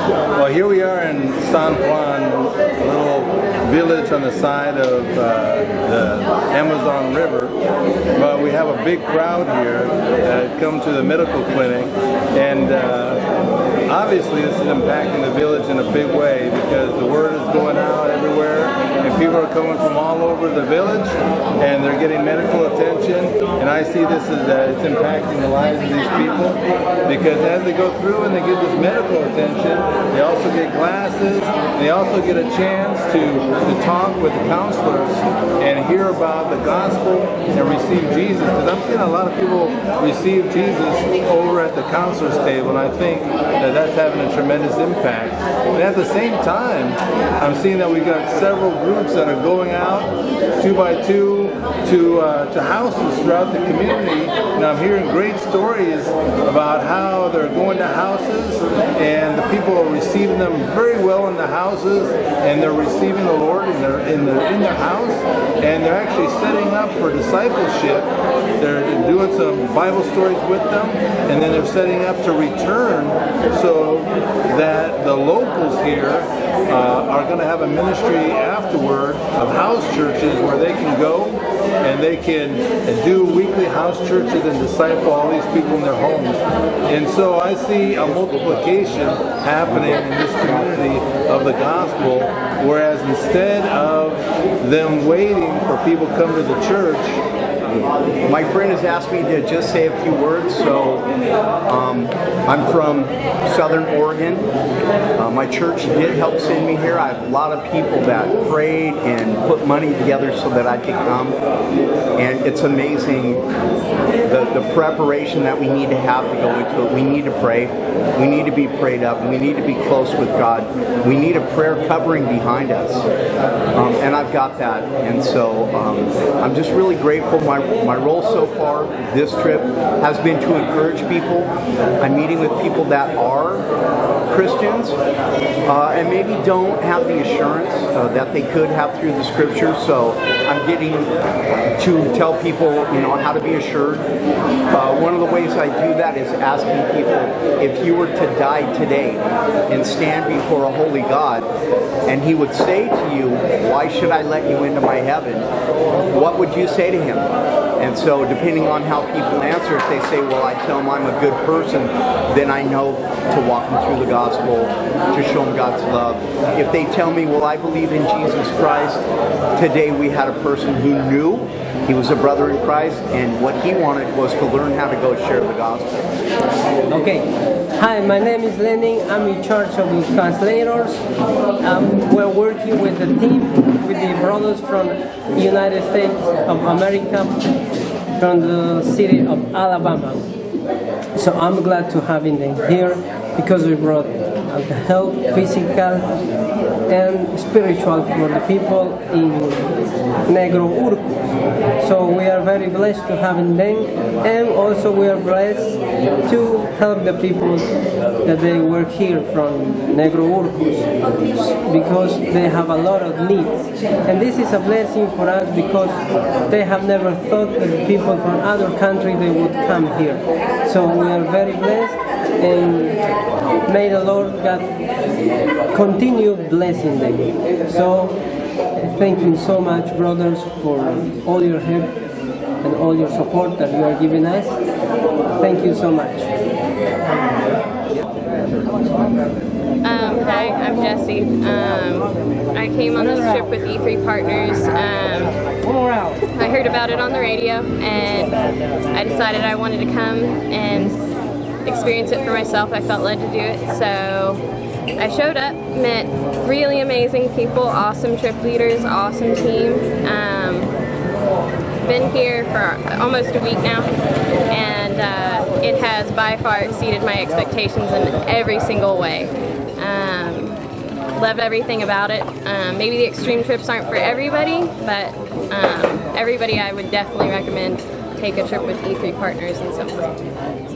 Well, here we are in San Juan, a little village on the side of the Amazon River. But we have a big crowd here that come to the medical clinic, and obviously this is impacting the village in a big way because the word is going out everywhere, and people are coming from all over the village, and they're getting medical attention. And I see this as that it's impacting the lives of these people, because as they go through and they get this medical attention, they also get glasses, they also get a chance to talk with the counselors and hear about the gospel and receive Jesus. Because I'm seeing a lot of people receive Jesus over at the counselor's table, and I think that that's having a tremendous impact. And at the same time, I'm seeing that we've got several groups that are going out 2 by 2 to houses throughout the community, and I'm hearing great stories about how they're going to houses and the people are receiving them very well in the houses, and they're receiving the Lord in their house, and they're actually setting up for discipleship. They're doing some Bible stories with them, and then they're setting up to return so that the locals here are going to have a ministry afterward of house churches where they can go and they can do weekly house churches and disciple all these people in their homes. And so I see a multiplication happening in this community of the gospel, whereas instead of them waiting for people to come to the church, my friend has asked me to just say a few words. So I'm from Southern Oregon. My church did help send me here. I have a lot of people that prayed and put money together so that I could come. And it's amazing the preparation that we need to have to go into it. We need to pray. We need to be prayed up. We need to be close with God. We need a prayer covering behind us. And I've got that. And so I'm just really grateful. My role so far this trip has been to encourage people. I'm meeting with people that are Christians and maybe don't have the assurance that they could have through the scriptures. So I'm getting to tell people, how to be assured. One of the ways I do that is asking people, if you were to die today and stand before a holy God, and He would say to you, "Why should I let you into my heaven?" what would you say to Him? And so depending on how people answer, if they say, well, I tell them I'm a good person, then I know to walk them through the gospel, to show them God's love. If they tell me, well, I believe in Jesus Christ, today we had a person who knew he was a brother in Christ, and what he wanted was to learn how to go share the gospel. Okay. Hi, my name is Lenin. I'm in charge of the translators. We're working with the team, with the brothers from the United States of America, from the city of Alabama. So I'm glad to having them here because we brought the help, physical and spiritual for the people in Negro Urco. So we are very blessed to having them, and also we are blessed to help the people that they work here from Negro Urcos, because they have a lot of needs. And this is a blessing for us because they have never thought that people from other countries they would come here. So we are very blessed, and may the Lord God continue blessing them. So thank you so much, brothers, for all your help and all your support that you are giving us. Thank you so much. Hi, I'm Jessie. I came on this trip with E3 Partners. I heard about it on the radio, and I decided I wanted to come and experience it for myself. I felt led to do it, so I showed up, met really amazing people, awesome trip leaders, awesome team. Been here for almost a week now, and it has by far exceeded my expectations in every single way. Love everything about it. Maybe the extreme trips aren't for everybody, but everybody I would definitely recommend take a trip with E3 Partners in some way.